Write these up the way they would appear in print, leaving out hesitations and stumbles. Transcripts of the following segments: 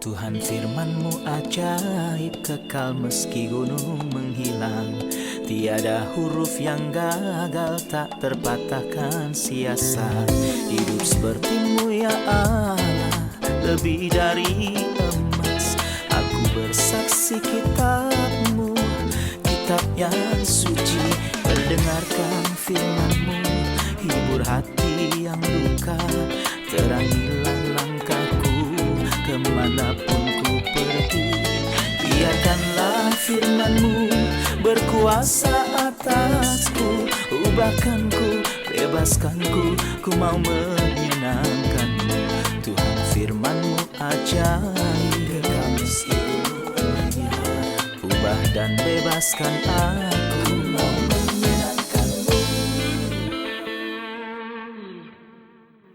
Tuhan firman-Mu ajaib, kekal meski gunung menghilang. Tiada huruf yang gagal, tak terpatahkan siasat. Hidup seperti-Mu ya Allah, lebih dari emas. Aku bersaksi kitab-Mu, kitab yang suci. Mendengarkan firman-Mu, hibur hati yang luka. Terangilah langkahku kemanapun ku pergi. Biarkanlah firman-Mu berkuasa atasku. Ubahkanku, bebaskanku, ku mau menyenangkan-Mu. Tuhan firman-Mu ajaib, kekal meski dunia. Ubah dan bebaskan aku, mau menyenangkan-Mu.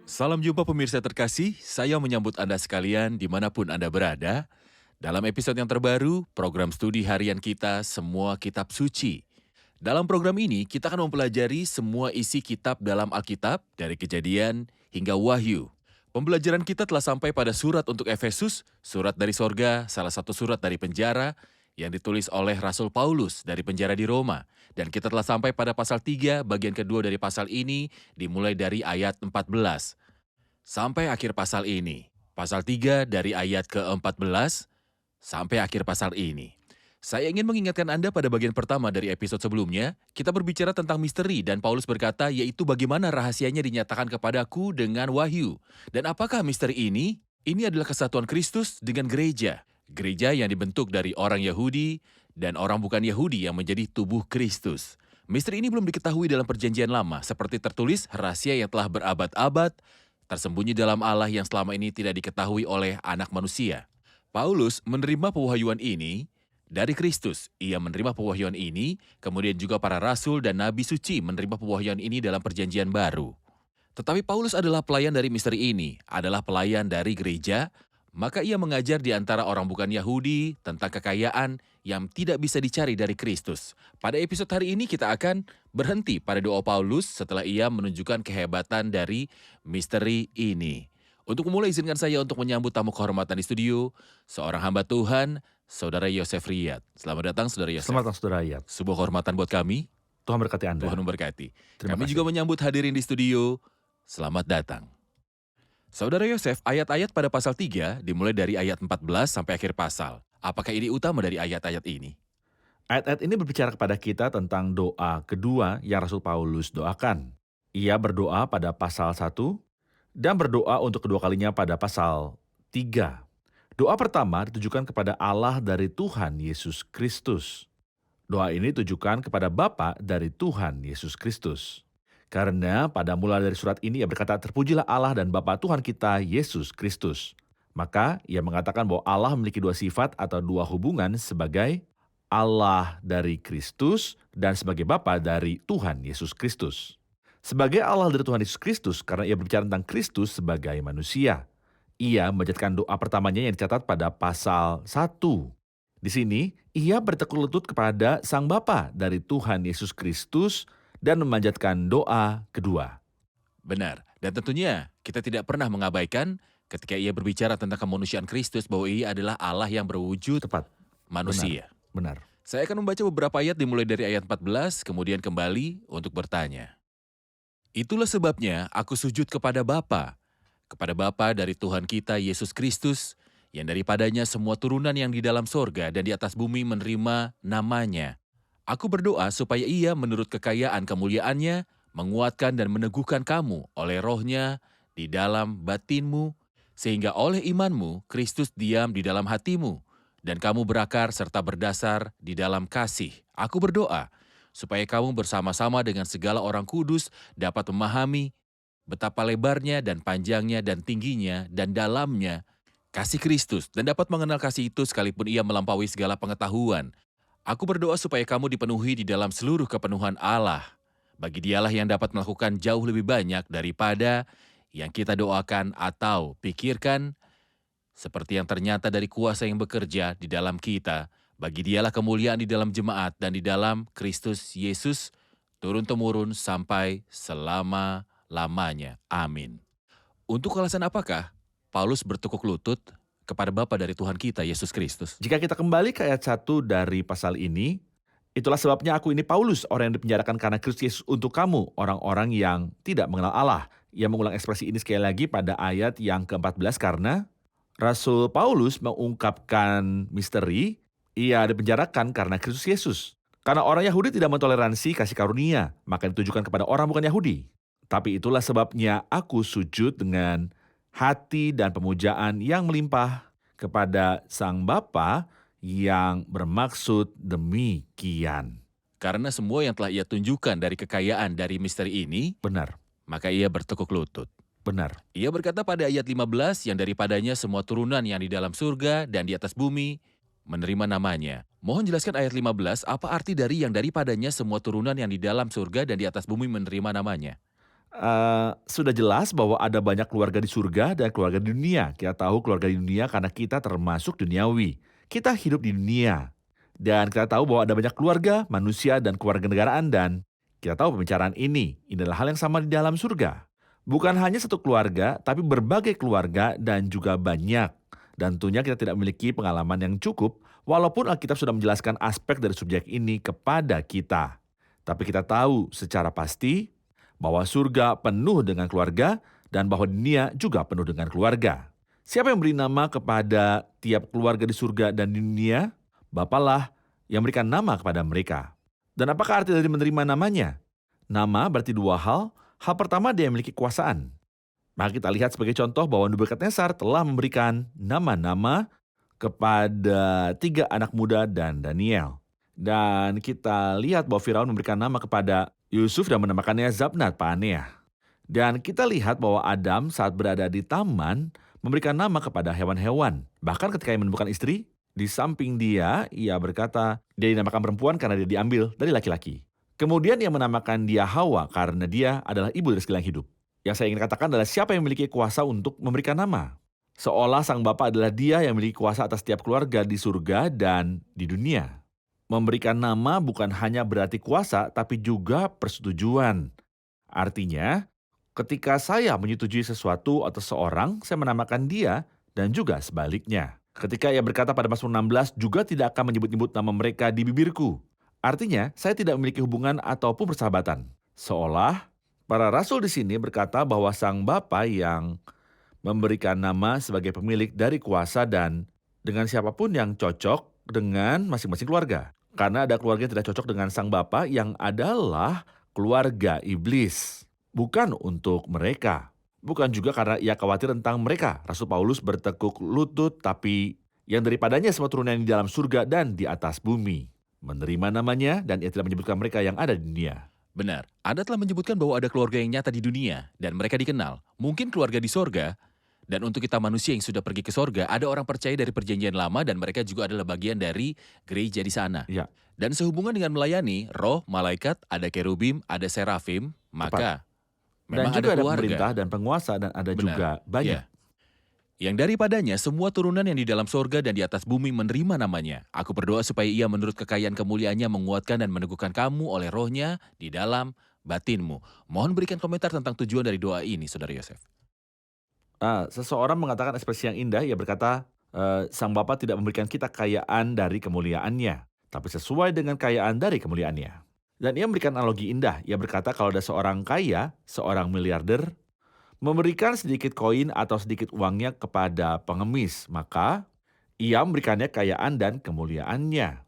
Salam jumpa pemirsa terkasih, saya menyambut Anda sekalian dimanapun Anda berada. Dalam episode yang terbaru, program studi harian kita Semua Kitab Suci. Dalam program ini, kita akan mempelajari semua isi kitab dalam Alkitab, dari Kejadian hingga Wahyu. Pembelajaran kita telah sampai pada surat untuk Efesus, surat dari sorga, salah satu surat dari penjara, yang ditulis oleh Rasul Paulus dari penjara di Roma. Dan kita telah sampai pada pasal 3, bagian kedua dari pasal ini, dimulai dari ayat 14. Sampai akhir pasal ini. Pasal 3 dari ayat ke-14 sampai akhir pasal ini. Saya ingin mengingatkan Anda pada bagian pertama dari episode sebelumnya, kita berbicara tentang misteri dan Paulus berkata yaitu bagaimana rahasianya dinyatakan kepadaku dengan wahyu. Dan apakah misteri ini? Ini adalah kesatuan Kristus dengan gereja. Gereja yang dibentuk dari orang Yahudi dan orang bukan Yahudi yang menjadi tubuh Kristus. Misteri ini belum diketahui dalam perjanjian lama, seperti tertulis rahasia yang telah berabad-abad, tersembunyi dalam Allah yang selama ini tidak diketahui oleh anak manusia. Paulus menerima pewahyuan ini dari Kristus. Ia menerima pewahyuan ini, kemudian juga para rasul dan nabi suci menerima pewahyuan ini dalam perjanjian baru. Tetapi Paulus adalah pelayan dari misteri ini, adalah pelayan dari gereja, maka ia mengajar di antara orang bukan Yahudi tentang kekayaan yang tidak bisa dicari dari Kristus. Pada episode hari ini kita akan berhenti pada doa Paulus setelah ia menunjukkan kehebatan dari misteri ini. Untuk memulai, izinkan saya untuk menyambut tamu kehormatan di studio, seorang hamba Tuhan, Saudara Yosef Riyad. Selamat datang, Saudara Yosef. Selamat datang, Saudara Riyad. Sebuah kehormatan buat kami. Tuhan berkati Anda. Tuhan memberkati. Terima Kami kasih. juga menyambut hadirin di studio. Selamat datang. Saudara Yosef, ayat-ayat pada pasal 3 dimulai dari ayat 14 sampai akhir pasal. Apakah ini utama dari ayat-ayat ini? Ayat-ayat ini berbicara kepada kita tentang doa kedua yang Rasul Paulus doakan. Ia berdoa pada pasal 1 dan berdoa untuk kedua kalinya pada pasal 3. Doa pertama ditujukan kepada Allah dari Tuhan Yesus Kristus. Doa ini ditujukan kepada Bapa dari Tuhan Yesus Kristus. Karena pada mula dari surat ini ia berkata, terpujilah Allah dan Bapa Tuhan kita Yesus Kristus. Maka ia mengatakan bahwa Allah memiliki dua sifat atau dua hubungan sebagai Allah dari Kristus dan sebagai Bapa dari Tuhan Yesus Kristus. Sebagai Allah dari Tuhan Yesus Kristus karena ia berbicara tentang Kristus sebagai manusia. Ia memanjatkan doa pertamanya yang dicatat pada pasal 1. Di sini, ia bertekuk lutut kepada Sang Bapa dari Tuhan Yesus Kristus dan memanjatkan doa kedua. Benar, dan tentunya kita tidak pernah mengabaikan ketika ia berbicara tentang kemanusiaan Kristus bahwa ia adalah Allah yang berwujud Tepat. manusia. Benar. Saya akan membaca beberapa ayat dimulai dari ayat 14, kemudian kembali untuk bertanya. Itulah sebabnya aku sujud kepada Bapa dari Tuhan kita Yesus Kristus, yang daripadanya semua turunan yang di dalam sorga dan di atas bumi menerima namanya. Aku berdoa supaya ia menurut kekayaan kemuliaannya menguatkan dan meneguhkan kamu oleh rohnya di dalam batinmu, sehingga oleh imanmu Kristus diam di dalam hatimu, dan kamu berakar serta berdasar di dalam kasih. Aku berdoa supaya kamu bersama-sama dengan segala orang kudus dapat memahami betapa lebarnya dan panjangnya dan tingginya dan dalamnya kasih Kristus, dan dapat mengenal kasih itu sekalipun ia melampaui segala pengetahuan. Aku berdoa supaya kamu dipenuhi di dalam seluruh kepenuhan Allah. Bagi Dialah yang dapat melakukan jauh lebih banyak daripada yang kita doakan atau pikirkan, seperti yang ternyata dari kuasa yang bekerja di dalam kita. Bagi Dialah kemuliaan di dalam jemaat dan di dalam Kristus Yesus, turun-temurun sampai selama-lamanya. Amin. Untuk alasan apakah Paulus bertekuk lutut kepada Bapa dari Tuhan kita, Yesus Kristus. Jika kita kembali ke ayat 1 dari pasal ini, itulah sebabnya aku ini Paulus, orang yang dipenjarakan karena Kristus Yesus untuk kamu, orang-orang yang tidak mengenal Allah. Ia mengulang ekspresi ini sekali lagi pada ayat yang ke-14 karena Rasul Paulus mengungkapkan misteri, ia dipenjarakan karena Kristus Yesus. Karena orang Yahudi tidak mentoleransi kasih karunia, maka ditujukan kepada orang bukan Yahudi. Tapi itulah sebabnya aku sujud dengan hati dan pemujaan yang melimpah kepada Sang Bapa yang bermaksud demikian. Karena semua yang telah ia tunjukkan dari kekayaan dari misteri ini, Benar, maka ia bertekuk lutut. benar. Ia berkata pada ayat 15 yang daripadanya semua turunan yang di dalam surga dan di atas bumi menerima namanya. Mohon jelaskan ayat 15, apa arti dari yang daripadanya semua turunan yang di dalam surga dan di atas bumi menerima namanya? Sudah jelas bahwa ada banyak keluarga di surga dan keluarga di dunia. Kita tahu keluarga di dunia karena kita termasuk duniawi. Kita hidup di dunia. Dan kita tahu bahwa ada banyak keluarga, manusia, dan keluarga negaraan. Dan kita tahu pembicaraan ini adalah hal yang sama di dalam surga. Bukan hanya satu keluarga, tapi berbagai keluarga dan juga banyak. Dan tentunya kita tidak memiliki pengalaman yang cukup, walaupun Alkitab sudah menjelaskan aspek dari subjek ini kepada kita. Tapi kita tahu secara pasti bahwa surga penuh dengan keluarga dan bahwa dunia juga penuh dengan keluarga. Siapa yang beri nama kepada tiap keluarga di surga dan di dunia? Bapalah yang memberikan nama kepada mereka. Dan apakah arti dari menerima namanya? Nama berarti dua hal. Hal pertama, dia memiliki kekuasaan. Maka kita lihat sebagai contoh bahwa Nebukadnezar telah memberikan nama-nama kepada 3 anak muda dan Daniel. Dan kita lihat bahwa Firaun memberikan nama kepada Yusuf dan menamakannya Zabnat Paaneah. Dan kita lihat bahwa Adam saat berada di taman memberikan nama kepada hewan-hewan. Bahkan ketika ia menemukan istri, di samping dia, ia berkata dia dinamakan perempuan karena dia diambil dari laki-laki. Kemudian ia menamakan dia Hawa karena dia adalah ibu dari segala yang hidup. Yang saya ingin katakan adalah siapa yang memiliki kuasa untuk memberikan nama. Seolah Sang Bapa adalah dia yang memiliki kuasa atas setiap keluarga di surga dan di dunia. Memberikan nama bukan hanya berarti kuasa, tapi juga persetujuan. Artinya, ketika saya menyetujui sesuatu atau seorang, saya menamakan dia dan juga sebaliknya. Ketika ia berkata pada Mazmur 16, juga tidak akan menyebut-nyebut nama mereka di bibirku. Artinya, saya tidak memiliki hubungan ataupun persahabatan. Seolah para rasul di sini berkata bahwa Sang Bapa yang memberikan nama sebagai pemilik dari kuasa dan dengan siapapun yang cocok dengan masing-masing keluarga. Karena ada keluarga yang tidak cocok dengan Sang Bapa yang adalah keluarga iblis. Bukan untuk mereka. Bukan juga karena ia khawatir tentang mereka. Rasul Paulus bertekuk lutut, tapi yang daripadanya semua turunan di dalam surga dan di atas bumi menerima namanya, dan ia tidak menyebutkan mereka yang ada di dunia. Benar, Anda telah menyebutkan bahwa ada keluarga yang nyata di dunia dan mereka dikenal. Mungkin keluarga di sorga, dan untuk kita manusia yang sudah pergi ke sorga, ada orang percaya dari perjanjian lama dan mereka juga adalah bagian dari gereja di sana. Ya. Dan sehubungan dengan melayani, roh, malaikat, ada kerubim, ada serafim, maka memang Dan juga ada keluarga. pemerintah dan penguasa dan ada Benar. juga banyak. Ya. Yang daripadanya semua turunan yang di dalam sorga dan di atas bumi menerima namanya. Aku berdoa supaya ia menurut kekayaan kemuliaannya menguatkan dan meneguhkan kamu oleh rohnya di dalam batinmu. Mohon berikan komentar tentang tujuan dari doa ini, Saudara Yosef. Seseorang mengatakan ekspresi yang indah, ia berkata, Sang Bapa tidak memberikan kita kekayaan dari kemuliaannya, tapi sesuai dengan kekayaan dari kemuliaannya. Dan ia memberikan analogi indah. Ia berkata kalau ada seorang kaya, seorang miliarder, memberikan sedikit koin atau sedikit uangnya kepada pengemis, maka ia memberikannya kekayaan dan kemuliaannya.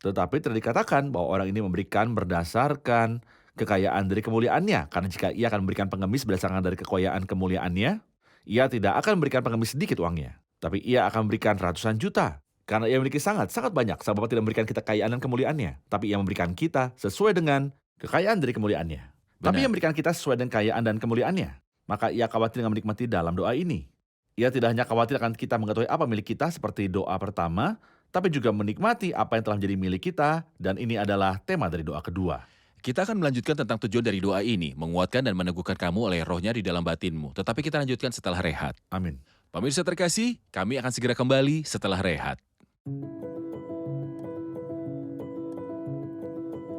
Tetapi tidak dikatakan bahwa orang ini memberikan berdasarkan kekayaan dari kemuliaannya. Karena jika ia akan memberikan pengemis berdasarkan dari kekayaan kemuliaannya, ia tidak akan memberikan pengemis sedikit uangnya. Tapi ia akan memberikan ratusan juta. Karena ia memiliki sangat banyak. Sang Bapa tidak memberikan kita kekayaan dan kemuliaannya. Tapi ia memberikan kita sesuai dengan kekayaan dari kemuliaannya. Tapi ia memberikan kita sesuai dengan kekayaan dan kemuliaannya. Maka ia khawatir dengan menikmati dalam doa ini. Ia tidak hanya khawatir akan kita mengetahui apa milik kita seperti doa pertama, tapi juga menikmati apa yang telah menjadi milik kita, dan ini adalah tema dari doa kedua. Kita akan melanjutkan tentang tujuan dari doa ini, menguatkan dan meneguhkan kamu oleh rohnya di dalam batinmu. Tetapi kita lanjutkan setelah rehat. Amin. Pemirsa terkasih, kami akan segera kembali setelah rehat.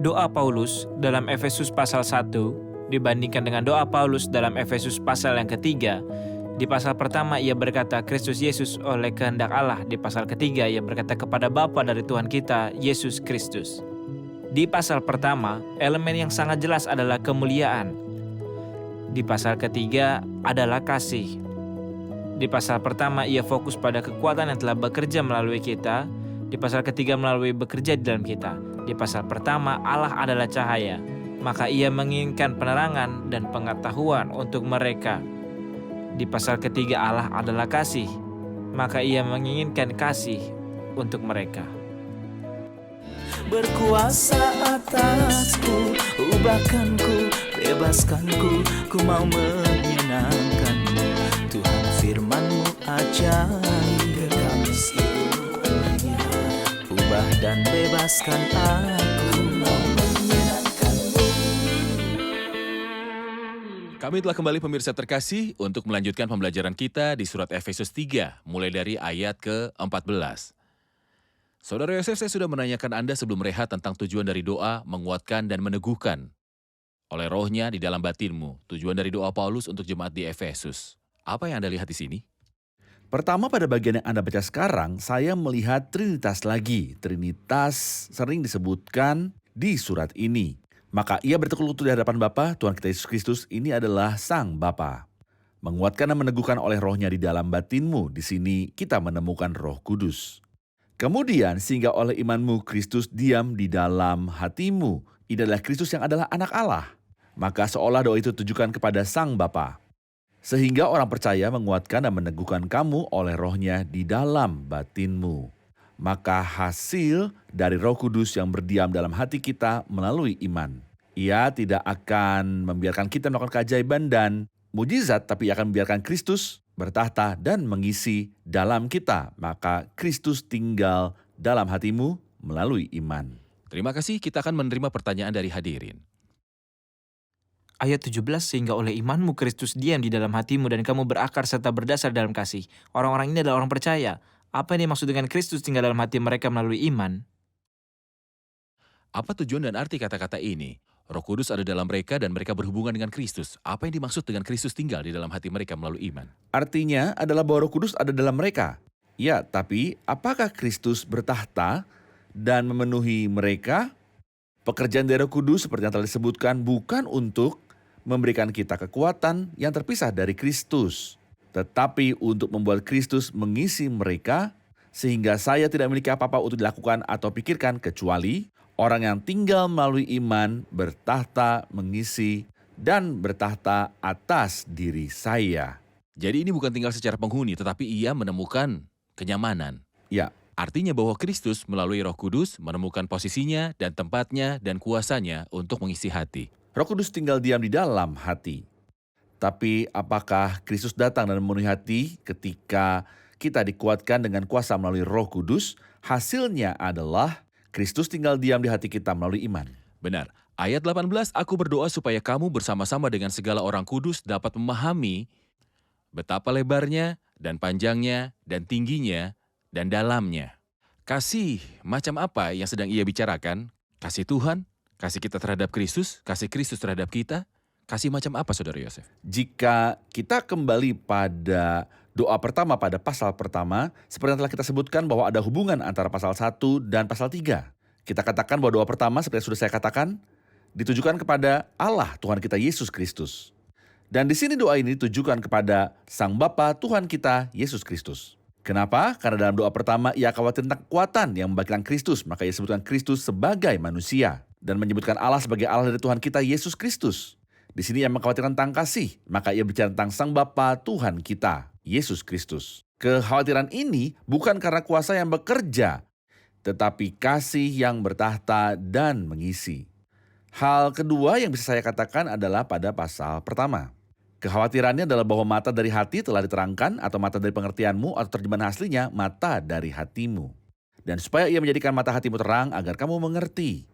Doa Paulus dalam Efesus pasal 1 dibandingkan dengan doa Paulus dalam Efesus pasal yang ketiga Di pasal pertama ia berkata Kristus Yesus oleh kehendak Allah. Di pasal ketiga ia berkata kepada Bapa dari Tuhan kita, Yesus Kristus. Di pasal pertama, elemen yang sangat jelas adalah kemuliaan. Di pasal ketiga adalah kasih. Di pasal pertama ia fokus pada kekuatan yang telah bekerja melalui kita. Di pasal ketiga melalui bekerja di dalam kita. Di pasal pertama Allah adalah cahaya, maka ia menginginkan penerangan dan pengetahuan untuk mereka. Di pasal ketiga Allah adalah kasih, maka ia menginginkan kasih untuk mereka. Berkuasa atasku, ubahkanku, bebaskanku, ku mau menyenangkanmu. Tuhan firman-Mu ajaib, kekal meski gunungnya. Ubah dan bebaskan aku, mau menyenangkanmu. Kami telah kembali pemirsa terkasih untuk melanjutkan pembelajaran kita di surat Efesus 3, mulai dari ayat ke-14. Saudara Yosef, saya sudah menanyakan Anda sebelum rehat tentang tujuan dari doa, menguatkan dan meneguhkan oleh rohnya di dalam batinmu. Tujuan dari doa Paulus untuk jemaat di Efesus. Apa yang Anda lihat di sini? Pertama, pada bagian yang Anda baca sekarang, saya melihat Trinitas lagi. Trinitas sering disebutkan di surat ini. Maka ia bertekuk lutut di hadapan Bapa, Tuhan kita Yesus Kristus, ini adalah Sang Bapa. Menguatkan dan meneguhkan oleh rohnya di dalam batinmu. Di sini kita menemukan Roh Kudus. Kemudian, sehingga oleh imanmu Kristus diam di dalam hatimu. Ini adalah Kristus yang adalah anak Allah. Maka seolah doa itu ditujukan kepada Sang Bapa. Sehingga orang percaya menguatkan dan meneguhkan kamu oleh rohnya di dalam batinmu. Maka hasil dari Roh Kudus yang berdiam dalam hati kita melalui iman. Ia tidak akan membiarkan kita melakukan keajaiban dan mujizat, tapi akan membiarkan Kristus bertahta dan mengisi dalam kita. Maka Kristus tinggal dalam hatimu melalui iman. Terima kasih, kita akan menerima pertanyaan dari hadirin. Ayat 17, sehingga oleh imanmu Kristus diam di dalam hatimu dan kamu berakar serta berdasar dalam kasih. Orang-orang ini adalah orang percaya. Apa yang dimaksud dengan Kristus tinggal dalam hati mereka melalui iman? Apa tujuan dan arti kata-kata ini? Roh Kudus ada dalam mereka dan mereka berhubungan dengan Kristus. Apa yang dimaksud dengan Kristus tinggal di dalam hati mereka melalui iman? Artinya adalah bahwa Roh Kudus ada dalam mereka. Ya, tapi apakah Kristus bertahta dan memenuhi mereka? Pekerjaan dari Roh Kudus seperti yang telah disebutkan bukan untuk memberikan kita kekuatan yang terpisah dari Kristus, tetapi untuk membuat Kristus mengisi mereka, sehingga saya tidak memiliki apa-apa untuk dilakukan atau pikirkan kecuali orang yang tinggal melalui iman bertahta mengisi dan bertahta atas diri saya. Jadi ini bukan tinggal secara penghuni, tetapi ia menemukan kenyamanan. Ya, Artinya bahwa Kristus melalui Roh Kudus menemukan posisinya dan tempatnya dan kuasanya untuk mengisi hati. Roh Kudus tinggal diam di dalam hati. Tapi apakah Kristus datang dan memenuhi hati ketika kita dikuatkan dengan kuasa melalui Roh Kudus? Hasilnya adalah Kristus tinggal diam di hati kita melalui iman. Benar. Ayat 18, aku berdoa supaya kamu bersama-sama dengan segala orang kudus dapat memahami betapa lebarnya dan panjangnya dan tingginya dan dalamnya. Kasih macam apa yang sedang ia bicarakan? Kasih Tuhan? Kasih kita terhadap Kristus? Kasih Kristus terhadap kita? Kasih macam apa, Saudara Yosef? Jika kita kembali pada doa pertama pada pasal pertama, seperti yang telah kita sebutkan bahwa ada hubungan antara pasal 1 dan pasal 3. Kita katakan bahwa doa pertama seperti yang sudah saya katakan, ditujukan kepada Allah, Tuhan kita Yesus Kristus. Dan di sini doa ini ditujukan kepada Sang Bapa Tuhan kita Yesus Kristus. Kenapa? Karena dalam doa pertama ia khawatir tentang kekuatan yang membagikan Kristus, maka ia sebutkan Kristus sebagai manusia dan menyebutkan Allah sebagai Allah dari Tuhan kita Yesus Kristus. Di sini ia mengkhawatirkan tentang kasih, maka ia bicara tentang Sang Bapa Tuhan kita Yesus Kristus. Kekhawatiran ini bukan karena kuasa yang bekerja, tetapi kasih yang bertahta dan mengisi. Hal kedua yang bisa saya katakan adalah pada pasal pertama. Kekhawatirannya adalah bahwa mata dari hati telah diterangkan atau mata dari pengertianmu atau terjemahan aslinya mata dari hatimu. Dan supaya ia menjadikan mata hatimu terang agar kamu mengerti.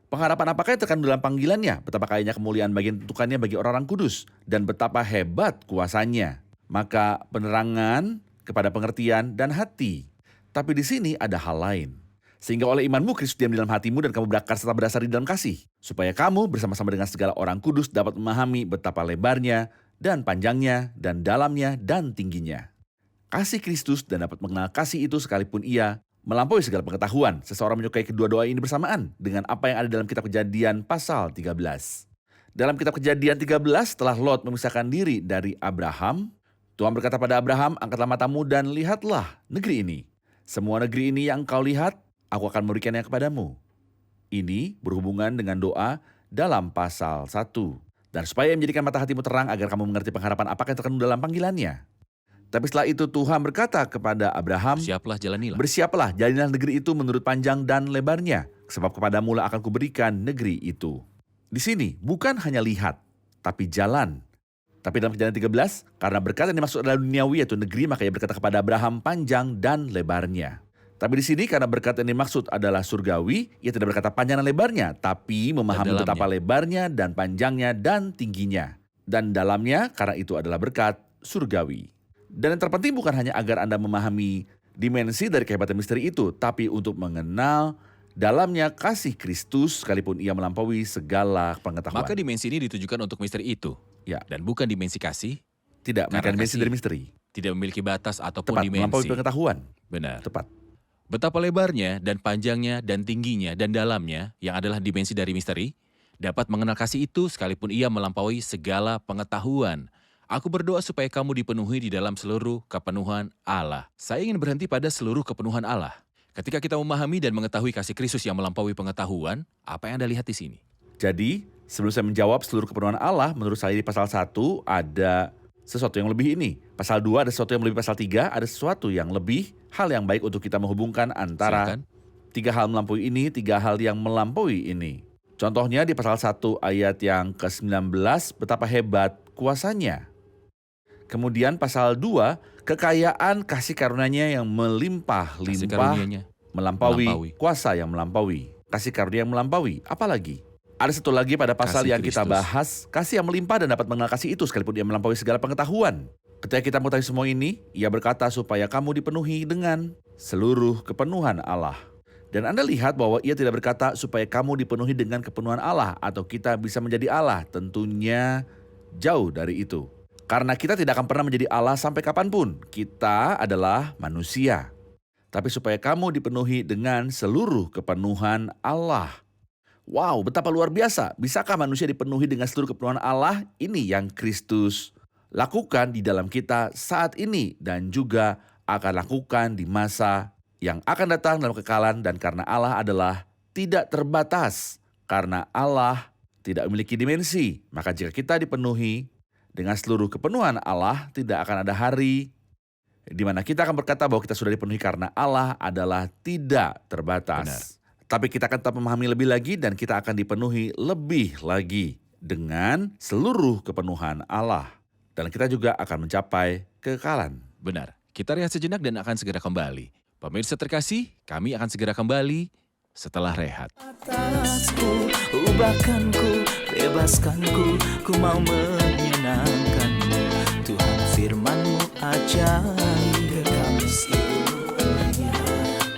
Pengharapan apakah yang terkandung dalam panggilannya? Betapa kayanya kemuliaan bagian tentukannya bagi orang-orang kudus. Dan betapa hebat kuasanya. Maka penerangan kepada pengertian dan hati. Tapi di sini ada hal lain. Sehingga oleh imanmu Kristus diam di dalam hatimu dan kamu berakar serta berdasar di dalam kasih. Supaya kamu bersama-sama dengan segala orang kudus dapat memahami betapa lebarnya dan panjangnya, dan dalamnya, dan tingginya. Kasih Kristus dan dapat mengenal kasih itu sekalipun ia melampaui segala pengetahuan. Seseorang menyukai kedua doa ini bersamaan dengan apa yang ada dalam kitab Kejadian pasal 13. Dalam kitab Kejadian 13, setelah Lot memisahkan diri dari Abraham, Tuhan berkata pada Abraham, angkatlah matamu dan lihatlah negeri ini. Semua negeri ini yang engkau lihat, aku akan memberikannya kepadamu. Ini berhubungan dengan doa dalam pasal 1. Dan supaya menjadikan mata hatimu terang agar kamu mengerti pengharapan apakah yang terkandung dalam panggilannya. Tapi setelah itu Tuhan berkata kepada Abraham, Siaplah jalanilah. bersiaplah, jalanilah negeri itu menurut panjang dan lebarnya, sebab kepadamu lah akan kuberikan negeri itu. Di sini bukan hanya lihat, tapi jalan. Tapi dalam Kejadian 13, karena berkat yang dimaksud adalah duniawi yaitu negeri, maka ia berkata kepada Abraham panjang dan lebarnya. Tapi di sini karena berkat yang dimaksud adalah surgawi, ia tidak berkata panjang dan lebarnya, tapi memahami dalamnya. betapa lebarnya dan panjangnya dan tingginya. Dan dalamnya karena itu adalah berkat surgawi. Dan yang terpenting bukan hanya agar Anda memahami dimensi dari kehebatan misteri itu, tapi untuk mengenal dalamnya kasih Kristus sekalipun ia melampaui segala pengetahuan. Maka dimensi ini ditujukan untuk misteri itu. Ya. Dan bukan dimensi kasih, Tidak, Karena bukan dimensi kasih dari misteri. tidak memiliki batas ataupun Tepat, melampaui dimensi. pengetahuan. Benar. Tepat. Betapa lebarnya dan panjangnya dan tingginya dan dalamnya yang adalah dimensi dari misteri, dapat mengenal kasih itu sekalipun ia melampaui segala pengetahuan. Aku berdoa supaya kamu dipenuhi di dalam seluruh kepenuhan Allah. Saya ingin berhenti pada seluruh kepenuhan Allah. Ketika kita memahami dan mengetahui kasih Kristus yang melampaui pengetahuan, apa yang Anda lihat di sini? Jadi, sebelum saya menjawab seluruh kepenuhan Allah, menurut saya di pasal 1 ada sesuatu yang lebih ini. Pasal 2 ada sesuatu yang lebih, pasal 3 ada sesuatu yang lebih, hal yang baik untuk kita menghubungkan antara Silakan. 3 hal melampaui ini, 3 hal yang melampaui ini. Contohnya di pasal 1 ayat yang ke-19, betapa hebat kuasanya. Kemudian pasal 2, kekayaan kasih karunia-Nya yang Kasih melimpah-limpah, karunia-Nya. melampaui Melampaui. kuasa yang melampaui. Kasih karunia yang melampaui, apalagi? Ada satu lagi pada pasal Kasih yang kita Kristus. bahas, kasih yang melimpah dan dapat mengenal kasih itu sekalipun dia melampaui segala pengetahuan. Ketika kita mengetahui semua ini, ia berkata supaya kamu dipenuhi dengan seluruh kepenuhan Allah. Dan Anda lihat bahwa ia tidak berkata supaya kamu dipenuhi dengan kepenuhan Allah atau kita bisa menjadi Allah. Tentunya jauh dari itu. Karena kita tidak akan pernah menjadi Allah sampai kapanpun. Kita adalah manusia. Tapi supaya kamu dipenuhi dengan seluruh kepenuhan Allah. Wow, betapa luar biasa. Bisakah manusia dipenuhi dengan seluruh kepenuhan Allah? Ini yang Kristus lakukan di dalam kita saat ini dan juga akan lakukan di masa yang akan datang dalam kekekalan. Dan karena Allah adalah tidak terbatas, karena Allah tidak memiliki dimensi, maka jika kita dipenuhi dengan seluruh kepenuhan Allah, tidak akan ada hari di mana kita akan berkata bahwa kita sudah dipenuhi karena Allah adalah tidak terbatas. Benar. Tapi kita akan tetap memahami lebih lagi dan kita akan dipenuhi lebih lagi dengan seluruh kepenuhan Allah. Dan kita juga akan mencapai kekekalan. Benar. Kita rehat sejenak dan akan segera kembali. Pemirsa terkasih, kami akan segera kembali setelah rehat. Atasku, ubahkanku, bebaskanku, ku mau menyenangkanmu. Tuhan firman-Mu ajaib, kekal seluruhnya.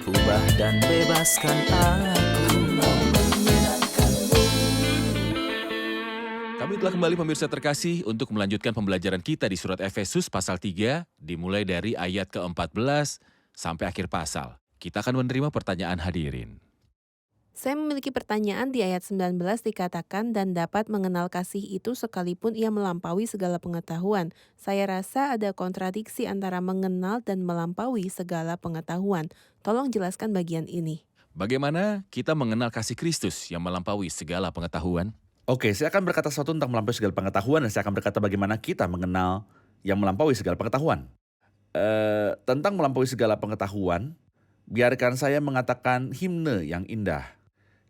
Ubah dan bebaskan aku, mau menyenangkanmu. Kami telah kembali pemirsa terkasih untuk melanjutkan pembelajaran kita di surat Efesus pasal 3, dimulai dari ayat ke-14 sampai akhir pasal. Kita akan menerima pertanyaan hadirin. Saya memiliki pertanyaan di ayat 19 dikatakan dan dapat mengenal kasih itu sekalipun ia melampaui segala pengetahuan. Saya rasa ada kontradiksi antara mengenal dan melampaui segala pengetahuan. Tolong jelaskan bagian ini. Bagaimana kita mengenal kasih Kristus yang melampaui segala pengetahuan? Oke, saya akan berkata sesuatu tentang melampaui segala pengetahuan dan saya akan berkata bagaimana kita mengenal yang melampaui segala pengetahuan. Tentang melampaui segala pengetahuan, biarkan saya mengatakan himne yang indah.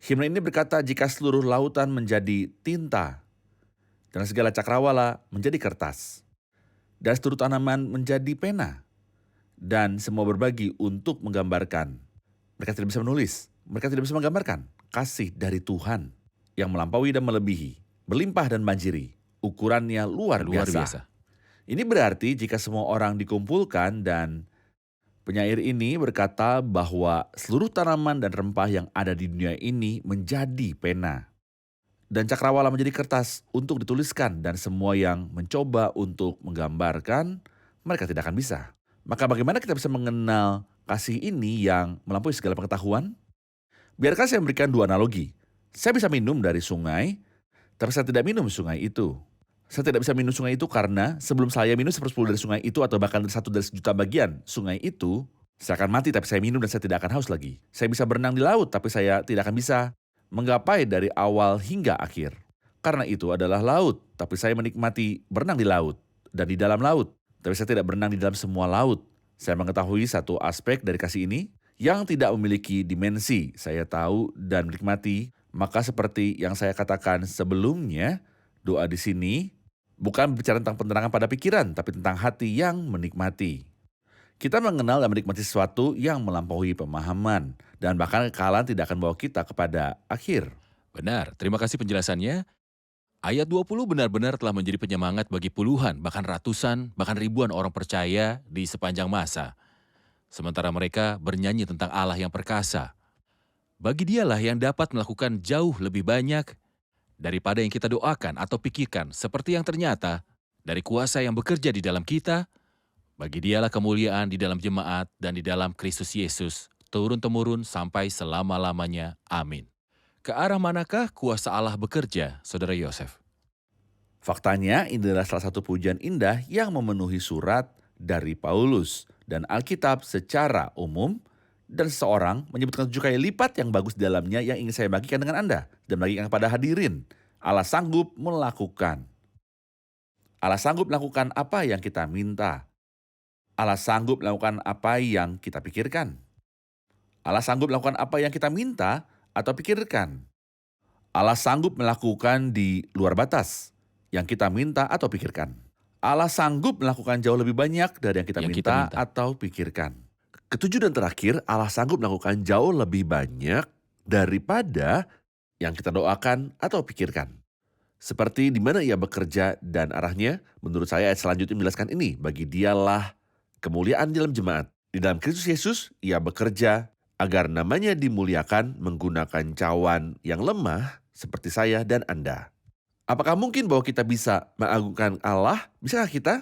Himne ini berkata, jika seluruh lautan menjadi tinta, dan segala cakrawala menjadi kertas, dan seluruh tanaman menjadi pena, dan semua berbagi untuk menggambarkan. Mereka tidak bisa menulis, mereka tidak bisa menggambarkan kasih dari Tuhan yang melampaui dan melebihi, berlimpah dan banjiri, ukurannya luar biasa. Ini berarti jika semua orang dikumpulkan dan penyair ini berkata bahwa seluruh tanaman dan rempah yang ada di dunia ini menjadi pena. dan cakrawala menjadi kertas untuk dituliskan, dan semua yang mencoba untuk menggambarkan, mereka tidak akan bisa. Maka bagaimana kita bisa mengenal kasih ini yang melampaui segala pengetahuan? Biarkan saya memberikan dua analogi. Saya bisa minum dari sungai, tapi saya tidak minum sungai itu. Saya tidak bisa minum sungai itu karena sebelum saya minum 1/10 dari sungai itu atau bahkan 1 dari sejuta bagian sungai itu, saya akan mati tapi saya minum dan saya tidak akan haus lagi. Saya bisa berenang di laut tapi saya tidak akan bisa menggapai dari awal hingga akhir. Karena itu adalah laut, tapi saya menikmati berenang di laut dan di dalam laut. Tapi saya tidak berenang di dalam semua laut. Saya mengetahui satu aspek dari kasih ini yang tidak memiliki dimensi. Saya tahu dan menikmati, maka seperti yang saya katakan sebelumnya, doa di sini bukan berbicara tentang penerangan pada pikiran, tapi tentang hati yang menikmati. Kita mengenal dan menikmati sesuatu yang melampaui pemahaman, dan bahkan kekalahan tidak akan bawa kita kepada akhir. Benar, terima kasih penjelasannya. Ayat 20 benar-benar telah menjadi penyemangat bagi puluhan, bahkan ratusan, bahkan ribuan orang percaya di sepanjang masa. Sementara mereka bernyanyi tentang Allah yang perkasa. Bagi dialah yang dapat melakukan jauh lebih banyak daripada yang kita doakan atau pikirkan, seperti yang ternyata dari kuasa yang bekerja di dalam kita. Bagi dialah kemuliaan di dalam jemaat dan di dalam Kristus Yesus, turun-temurun sampai selama-lamanya. Amin. Ke arah manakah kuasa Allah bekerja, Saudara Yosef? Faktanya, ini adalah salah satu pujian indah yang memenuhi surat dari Paulus dan Alkitab secara umum, dan seseorang menyebutkan 7 kali lipat yang bagus di dalamnya yang ingin saya bagikan dengan Anda dan bagikan kepada hadirin. Allah sanggup melakukan. Allah sanggup melakukan apa yang kita minta. Allah sanggup melakukan apa yang kita pikirkan. Allah sanggup melakukan apa yang kita minta atau pikirkan. Allah sanggup melakukan di luar batas yang kita minta atau pikirkan. Allah sanggup melakukan jauh lebih banyak dari yang kita minta atau pikirkan. Ketujuh dan terakhir, Allah sanggup melakukan jauh lebih banyak daripada yang kita doakan atau pikirkan. Seperti di mana ia bekerja dan arahnya, menurut saya ayat selanjutnya menjelaskan ini. Bagi dialah kemuliaan di dalam jemaat. Di dalam Kristus Yesus, ia bekerja agar namanya dimuliakan menggunakan cawan yang lemah seperti saya dan Anda. Apakah mungkin bahwa kita bisa mengagungkan Allah? Bisakah kita?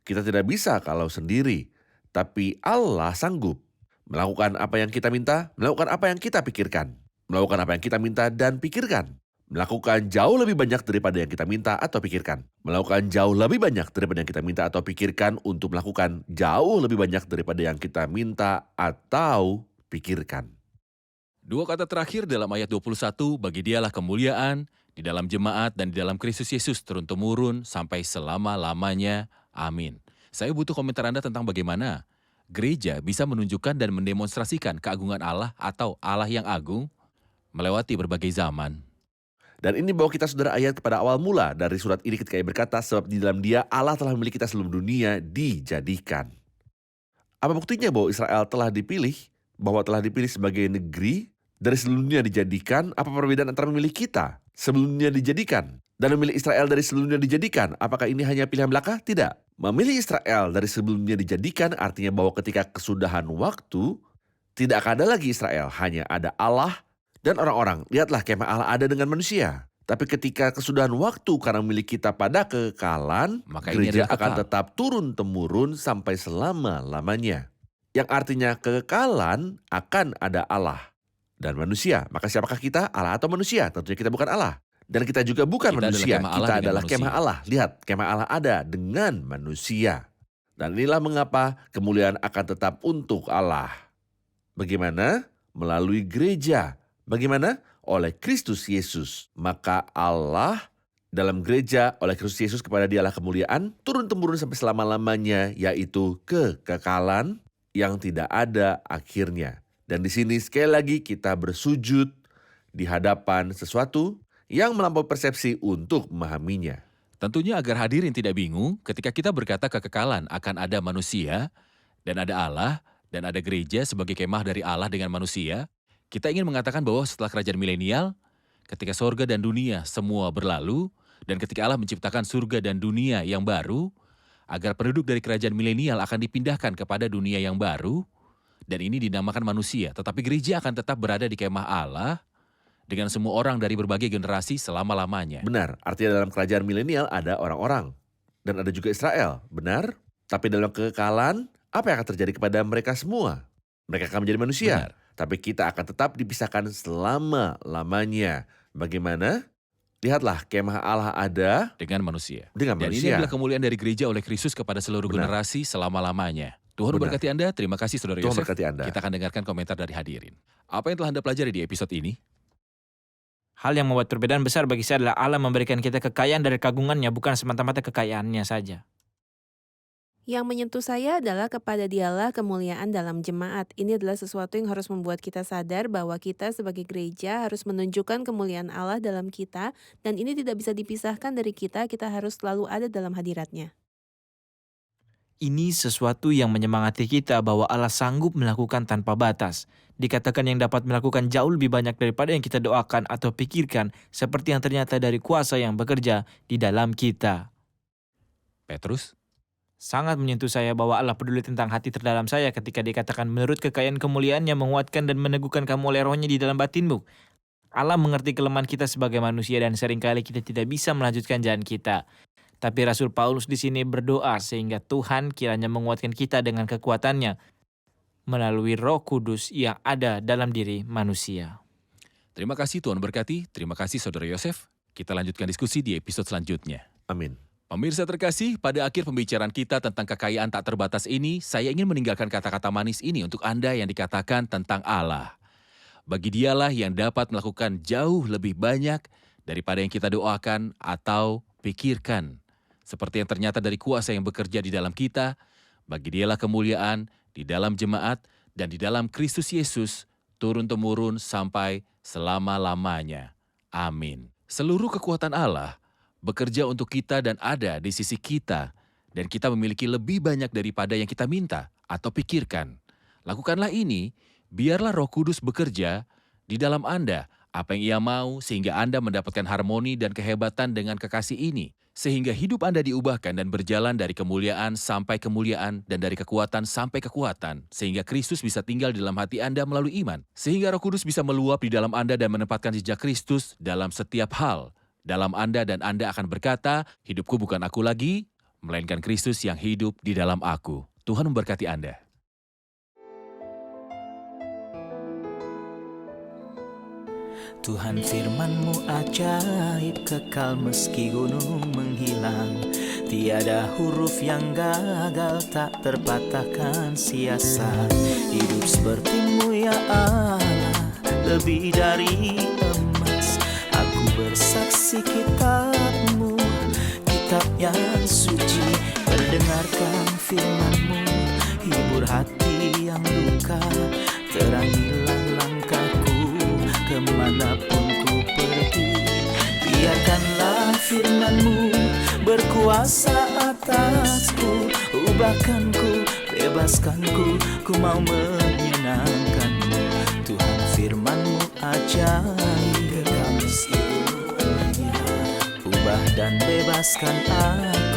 Kita tidak bisa kalau sendiri. Tapi Allah sanggup melakukan apa yang kita minta, melakukan apa yang kita pikirkan. Melakukan apa yang kita minta dan pikirkan. Melakukan jauh lebih banyak daripada yang kita minta atau pikirkan. Melakukan jauh lebih banyak daripada yang kita minta atau pikirkan untuk melakukan jauh lebih banyak daripada yang kita minta atau pikirkan. Dua kata terakhir dalam ayat 21, bagi dialah kemuliaan di dalam jemaat dan di dalam Kristus Yesus turun-temurun sampai selama-lamanya. Amin. Saya butuh komentar Anda tentang bagaimana gereja bisa menunjukkan dan mendemonstrasikan keagungan Allah atau Allah yang agung melewati berbagai zaman. Dan ini bawa kita saudara ayat kepada awal mula dari surat ini ketika ia berkata, sebab di dalam dia Allah telah memilih kita sebelum dunia dijadikan. Apa buktinya bahwa Israel telah dipilih? Bahwa telah dipilih sebagai negeri dari sebelum dunia dijadikan? Apa perbedaan antara memilih kita sebelum dunia dijadikan dan memilih Israel dari sebelum dunia dijadikan? Apakah ini hanya pilihan belaka? Tidak. Memilih Israel dari sebelumnya dijadikan artinya bahwa ketika kesudahan waktu, tidak akan ada lagi Israel, hanya ada Allah dan orang-orang. Lihatlah kemah Allah ada dengan manusia. Tapi ketika kesudahan waktu karena memilih kita pada kekekalan, maka ini gereja adalah akan kekal. tetap turun-temurun sampai selama-lamanya. Yang artinya kekekalan akan ada Allah dan manusia. Maka siapakah kita? Allah atau manusia? Tentunya kita bukan Allah. Dan kita juga bukan Kita manusia, adalah kemah Allah kita dengan adalah manusia. kemah Allah. Lihat, kemah Allah ada dengan manusia. Dan inilah mengapa kemuliaan akan tetap untuk Allah. Bagaimana? Melalui gereja. Bagaimana? Oleh Kristus Yesus. Maka Allah dalam gereja oleh Kristus Yesus kepada dialah kemuliaan turun-temurun sampai selama-lamanya, yaitu kekekalan yang tidak ada akhirnya. Dan di sini sekali lagi kita bersujud di hadapan sesuatu yang melampaui persepsi untuk memahaminya. Tentunya agar hadirin tidak bingung ketika kita berkata kekekalan akan ada manusia dan ada Allah dan ada gereja sebagai kemah dari Allah dengan manusia, kita ingin mengatakan bahwa setelah kerajaan milenial, ketika sorga dan dunia semua berlalu, dan ketika Allah menciptakan surga dan dunia yang baru, agar penduduk dari kerajaan milenial akan dipindahkan kepada dunia yang baru, dan ini dinamakan manusia, tetapi gereja akan tetap berada di kemah Allah, dengan semua orang dari berbagai generasi selama-lamanya. Benar, artinya dalam kerajaan milenial ada orang-orang. Dan ada juga Israel, benar? Tapi dalam kekekalan, apa yang akan terjadi kepada mereka semua? Mereka akan menjadi manusia. Benar. Tapi kita akan tetap dipisahkan selama-lamanya. Bagaimana? Lihatlah, kemah Allah ada Dengan manusia. dengan Dan ini manusia. adalah kemuliaan dari gereja oleh Kristus kepada seluruh Benar. generasi selama-lamanya. Tuhan Benar. memberkati Anda. Terima kasih Saudara Tuhan Yosef. berkati Anda. Kita akan dengarkan komentar dari hadirin. Apa yang telah Anda pelajari di episode ini? Hal yang membuat perbedaan besar bagi saya adalah Allah memberikan kita kekayaan dari kagungannya, bukan semata-mata kekayaannya saja. Yang menyentuh saya adalah kepada Dialah kemuliaan dalam jemaat. Ini adalah sesuatu yang harus membuat kita sadar bahwa kita sebagai gereja harus menunjukkan kemuliaan Allah dalam kita, dan ini tidak bisa dipisahkan dari kita harus selalu ada dalam hadiratnya. Ini sesuatu yang menyemangati kita bahwa Allah sanggup melakukan tanpa batas. Dikatakan yang dapat melakukan jauh lebih banyak daripada yang kita doakan atau pikirkan, seperti yang ternyata dari kuasa yang bekerja di dalam kita. Petrus? Sangat menyentuh saya bahwa Allah peduli tentang hati terdalam saya ketika dikatakan menurut kekayaan kemuliaannya menguatkan dan meneguhkan kamu oleh rohnya di dalam batinmu. Allah mengerti kelemahan kita sebagai manusia dan seringkali kita tidak bisa melanjutkan jalan kita. Tapi Rasul Paulus di sini berdoa sehingga Tuhan kiranya menguatkan kita dengan kekuatannya melalui Roh Kudus yang ada dalam diri manusia. Terima kasih Tuhan berkati. Terima kasih Saudara Yosef. Kita lanjutkan diskusi di episode selanjutnya. Amin. Pemirsa terkasih, pada akhir pembicaraan kita tentang kekayaan tak terbatas ini, saya ingin meninggalkan kata-kata manis ini untuk Anda yang dikatakan tentang Allah. Bagi Dialah yang dapat melakukan jauh lebih banyak daripada yang kita doakan atau pikirkan. Seperti yang ternyata dari kuasa yang bekerja di dalam kita, bagi Dialah kemuliaan di dalam jemaat dan di dalam Kristus Yesus turun-temurun sampai selama-lamanya. Amin. Seluruh kekuatan Allah bekerja untuk kita dan ada di sisi kita, dan kita memiliki lebih banyak daripada yang kita minta atau pikirkan. Lakukanlah ini, biarlah Roh Kudus bekerja di dalam Anda, apa yang Ia mau, sehingga Anda mendapatkan harmoni dan kehebatan dengan kekasih ini, sehingga hidup Anda diubahkan dan berjalan dari kemuliaan sampai kemuliaan dan dari kekuatan sampai kekuatan, sehingga Kristus bisa tinggal di dalam hati Anda melalui iman, sehingga Roh Kudus bisa meluap di dalam Anda dan menempatkan jejak Kristus dalam setiap hal dalam Anda, dan Anda akan berkata, hidupku bukan aku lagi, melainkan Kristus yang hidup di dalam aku. Tuhan memberkati Anda. Tuhan firman-Mu ajaib, kekal meski gunung menghilang. Tiada huruf yang gagal, tak terpatahkan siasat. Hidup seperti-Mu ya Allah, lebih dari emas. Aku bersaksi kitab-Mu, kitab yang suci. Mendengarkan firman-Mu, hibur hati yang luka. Terangilah langkahku kemanapun ku pergi. Biarkanlah firman-Mu berkuasa atasku. Ubahkanku, bebaskanku, ku mau menyenangkan-Mu. Tuhan firman-Mu ajaib, ubah dan bebaskan aku.